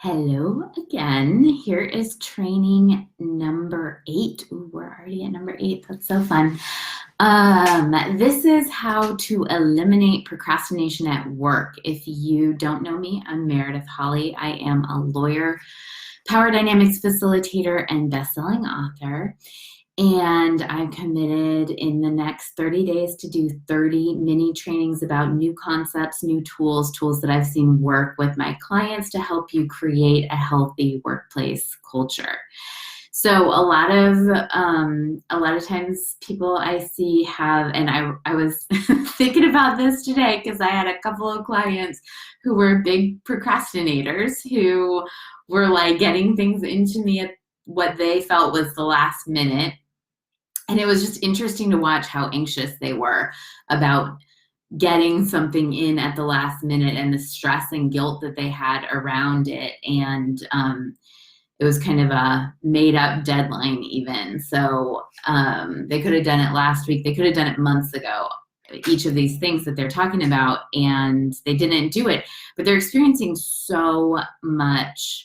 Hello again. Here is training number 8. Ooh, we're already at number 8. That's so fun. This is how to eliminate procrastination at work. If you don't know me, I'm Meredith Holly. I am a lawyer, power dynamics facilitator, and best-selling author. And I'm committed in the next 30 days to do 30 mini trainings about new concepts, new tools that I've seen work with my clients to help you create a healthy workplace culture. So a lot of times people I see have, and I was thinking about this today because I had a couple of clients who were big procrastinators who were like getting things into me at what they felt was the last minute. And it was just interesting to watch how anxious they were about getting something in at the last minute and the stress and guilt that they had around it. And it was kind of a made up deadline even. So they could have done it last week. They could have done it months ago, each of these things that they're talking about, and they didn't do it. But they're experiencing so much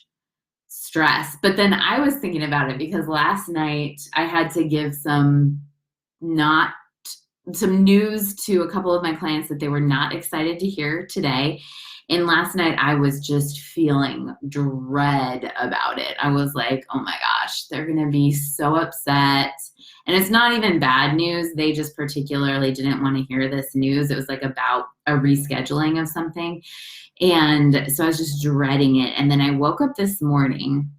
stress. But then I was thinking about it because last night I had to give some news to a couple of my clients that they were not excited to hear today. And last night I was just feeling dread about it. I was like, oh my gosh, they're going to be so upset. And it's not even bad news. They just particularly didn't want to hear this news. It was like about a rescheduling of something. And so I was just dreading it. And then I woke up this morning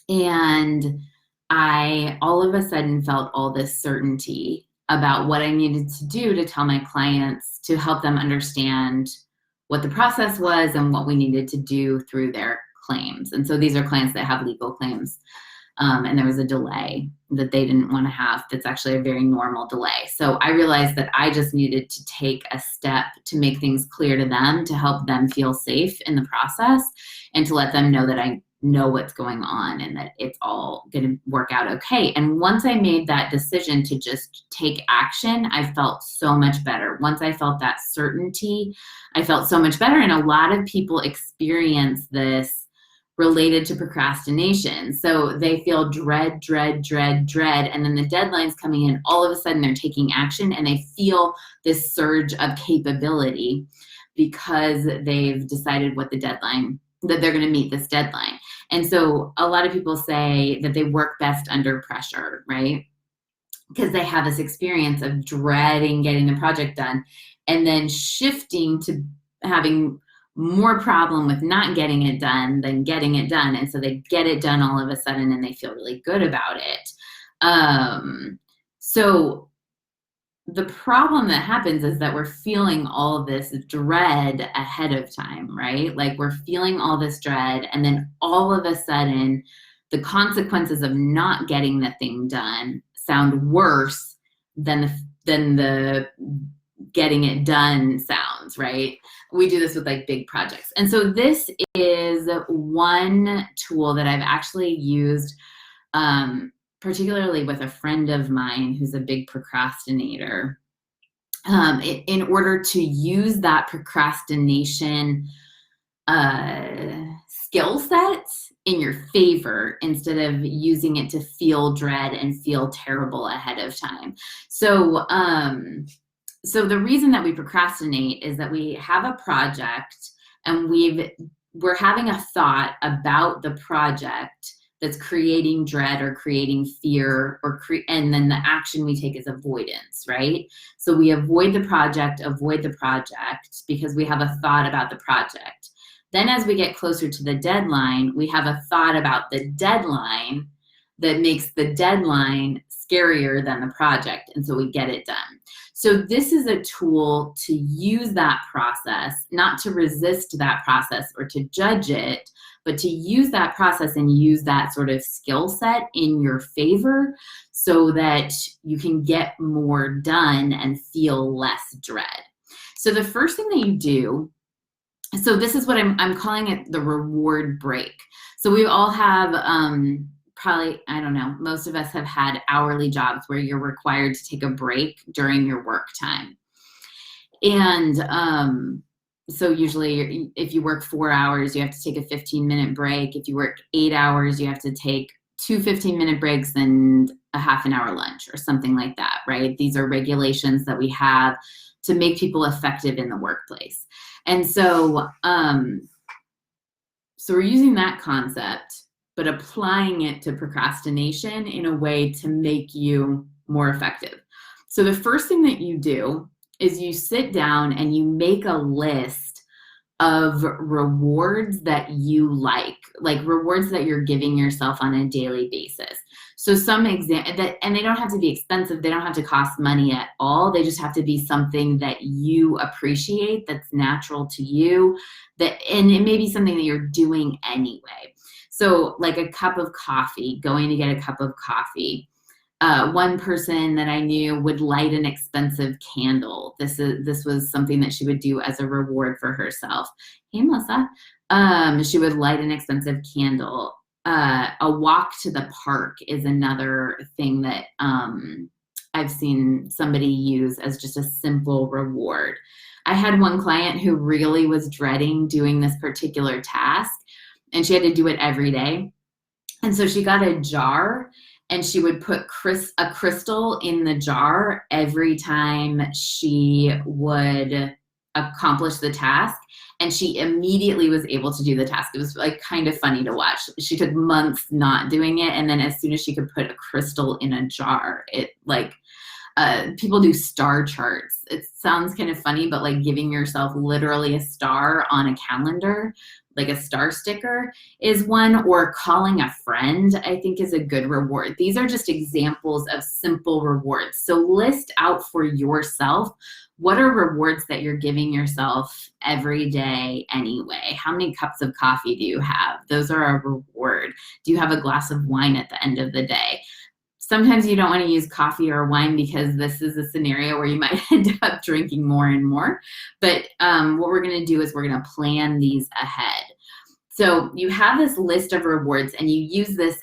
and I all of a sudden felt all this certainty about what I needed to do to tell my clients to help them understand what the process was and what we needed to do through their claims. And so these are clients that have legal claims. And there was a delay that they didn't want to have. That's actually a very normal delay. So I realized that I just needed to take a step to make things clear to them, to help them feel safe in the process, and to let them know that I know what's going on and that it's all going to work out okay. And once I made that decision to just take action, I felt so much better. Once I felt that certainty, I felt so much better. And a lot of people experience this related to procrastination. So they feel dread, and then the deadline's coming in. All of a sudden they're taking action and they feel this surge of capability because they've decided what the deadline, that they're going to meet this deadline. And so a lot of people say that they work best under pressure, right? Because they have this experience of dreading getting the project done and then shifting to having more problem with not getting it done than getting it done. And so they get it done all of a sudden and they feel really good about it. So the problem that happens is that we're feeling all of this dread ahead of time, right? Like we're feeling all this dread, and then all of a sudden the consequences of not getting the thing done sound worse than the getting it done sounds, right? We do this with like big projects. And so this is one tool that I've actually used, particularly with a friend of mine who's a big procrastinator, in order to use that procrastination skill set in your favor instead of using it to feel dread and feel terrible ahead of time. So the reason that we procrastinate is that we have a project and we're having a thought about the project that's creating dread or creating fear, and then the action we take is avoidance, right? So we avoid the project because we have a thought about the project. Then as we get closer to the deadline, we have a thought about the deadline that makes the deadline scarier than the project, and so we get it done. So this is a tool to use that process, not to resist that process or to judge it, but to use that process and use that sort of skill set in your favor so that you can get more done and feel less dread. So the first thing that you do, so this is what I'm calling it the reward break. So we all have probably, I don't know, most of us have had hourly jobs where you're required to take a break during your work time. And So usually if you work 4 hours, you have to take a 15-minute break. If you work 8 hours, you have to take two 15-minute breaks and a half an hour lunch or something like that, right? These are regulations that we have to make people effective in the workplace. And so, so we're using that concept, but applying it to procrastination in a way to make you more effective. So the first thing that you do is you sit down and you make a list of rewards that you like rewards that you're giving yourself on a daily basis. So some and they don't have to be expensive. They don't have to cost money at all. They just have to be something that you appreciate, that's natural to you, and it may be something that you're doing anyway. So like a cup of coffee, going to get a cup of coffee. One person that I knew would light an expensive candle. This was something that she would do as a reward for herself. Hey, Melissa. She would light an expensive candle. A walk to the park is another thing that I've seen somebody use as just a simple reward. I had one client who really was dreading doing this particular task, and she had to do it every day. And so she got a jar, and she would put a crystal in the jar every time she would accomplish the task. And she immediately was able to do the task. It was like kind of funny to watch. She took months not doing it. And then as soon as she could put a crystal in a jar, it like, people do star charts. It sounds kind of funny, but like giving yourself literally a star on a calendar, like a star sticker, is one, or calling a friend, I think, is a good reward. These are just examples of simple rewards. So list out for yourself, what are rewards that you're giving yourself every day anyway? How many cups of coffee do you have? Those are a reward. Do you have a glass of wine at the end of the day? Sometimes you don't want to use coffee or wine because this is a scenario where you might end up drinking more and more. But what we're going to do is we're going to plan these ahead. So you have this list of rewards, and you use this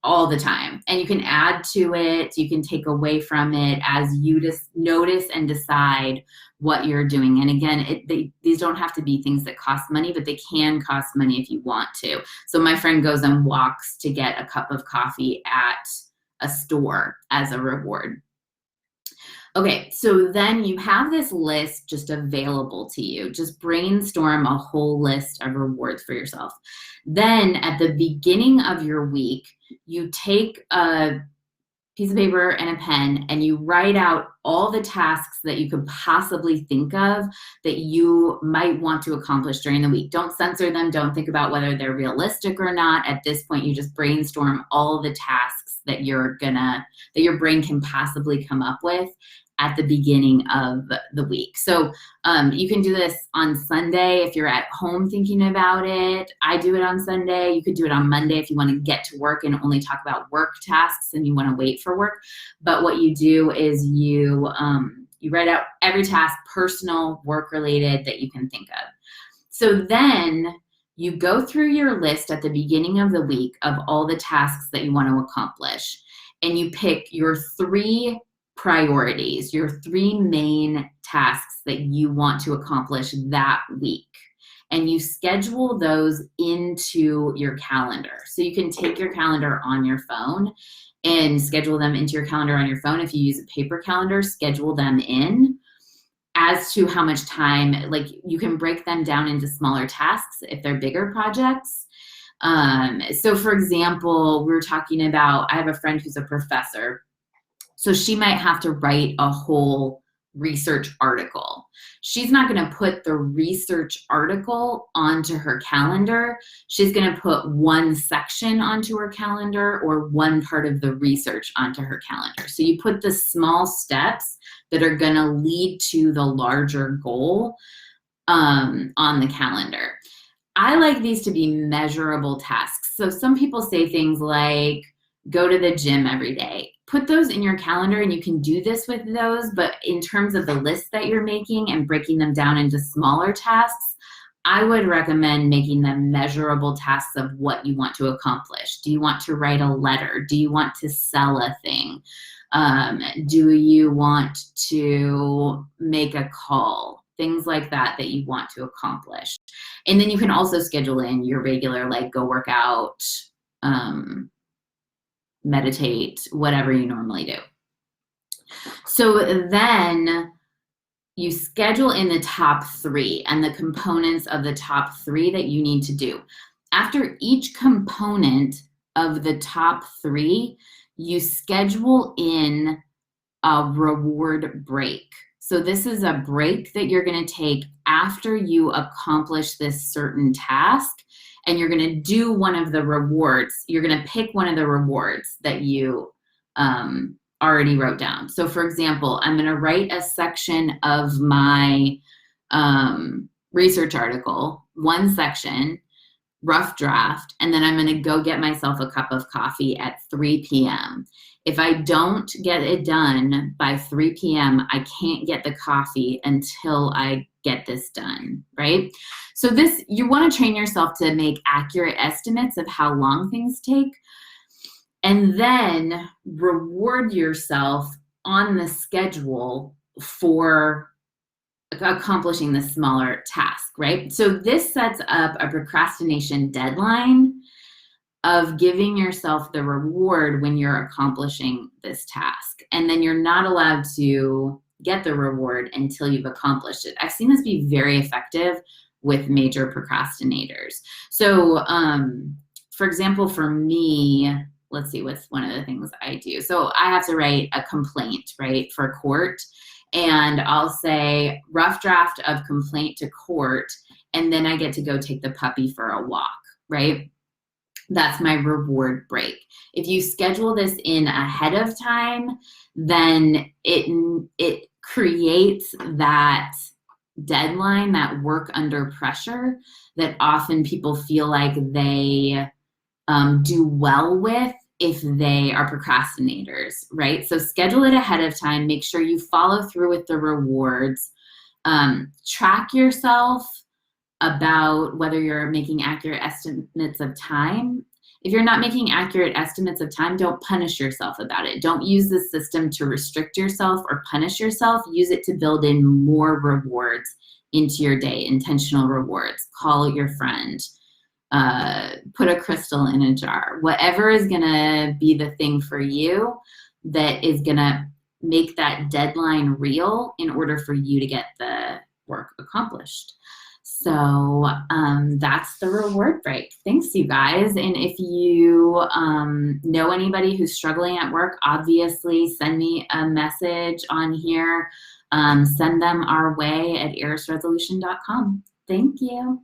all the time. And you can add to it, you can take away from it as you just notice and decide what you're doing. And again, these don't have to be things that cost money, but they can cost money if you want to. So my friend goes and walks to get a cup of coffee at a store as a reward. Okay, so then you have this list just available to you. Just brainstorm a whole list of rewards for yourself. Then at the beginning of your week, you take a piece of paper and a pen, and you write out all the tasks that you could possibly think of that you might want to accomplish during the week. Don't censor them. Don't think about whether they're realistic or not. At this point, you just brainstorm all the tasks that your brain can possibly come up with at the beginning of the week. So you can do this on Sunday if you're at home thinking about it. I do it on Sunday. You could do it on Monday if you want to get to work and only talk about work tasks and you want to wait for work. But what you do is you write out every task, personal, work-related, that you can think of. So then you go through your list at the beginning of the week of all the tasks that you want to accomplish, and you pick your 3 priorities, your 3 main tasks that you want to accomplish that week. And you schedule those into your calendar. So you can take your calendar on your phone and schedule them into your calendar on your phone. If you use a paper calendar, schedule them in as to how much time, like you can break them down into smaller tasks if they're bigger projects. So for example, we were talking about, I have a friend who's a professor. So she might have to write a whole research article. She's not going to put the research article onto her calendar. She's going to put one section onto her calendar or one part of the research onto her calendar. So you put the small steps that are going to lead to the larger goal on the calendar. I like these to be measurable tasks. So some people say things like, go to the gym every day. Put those in your calendar, and you can do this with those, but in terms of the list that you're making and breaking them down into smaller tasks, I would recommend making them measurable tasks of what you want to accomplish. Do you want to write a letter? Do you want to sell a thing? Do you want to make a call? things like that you want to accomplish. And then you can also schedule in your regular, like go work out, meditate, whatever you normally do. So then you schedule in the top 3 and the components of the top 3 that you need to do. After each component of the top 3, you schedule in a reward break. So this is a break that you're going to take after you accomplish this certain task, and you're going to do one of the rewards. You're going to pick one of the rewards that you already wrote down. So for example, I'm going to write a section of my research article, one section, rough draft, and then I'm going to go get myself a cup of coffee at 3 p.m. If I don't get it done by 3 p.m., I can't get the coffee until I get this done, right? So this, you want to train yourself to make accurate estimates of how long things take, and then reward yourself on the schedule for accomplishing the smaller task, right? So this sets up a procrastination deadline of giving yourself the reward when you're accomplishing this task. And then you're not allowed to get the reward until you've accomplished it. I've seen this be very effective with major procrastinators. So for example, for me, let's see, what's one of the things I do? So I have to write a complaint, right, for court. And I'll say rough draft of complaint to court, and then I get to go take the puppy for a walk, right? That's my reward break. If you schedule this in ahead of time, then it creates that deadline, that work under pressure that often people feel like they do well with if they are procrastinators, right? So schedule it ahead of time. Make sure you follow through with the rewards. Track yourself about whether you're making accurate estimates of time. If you're not making accurate estimates of time, don't punish yourself about it. Don't use the system to restrict yourself or punish yourself. Use it to build in more rewards into your day, intentional rewards. Call your friend. Put a crystal in a jar. Whatever is gonna be the thing for you that is gonna make that deadline real in order for you to get the work accomplished. So that's the reward break. Thanks, you guys. And if you know anybody who's struggling at work, obviously send me a message on here. Send them our way at erisresolution.com. Thank you.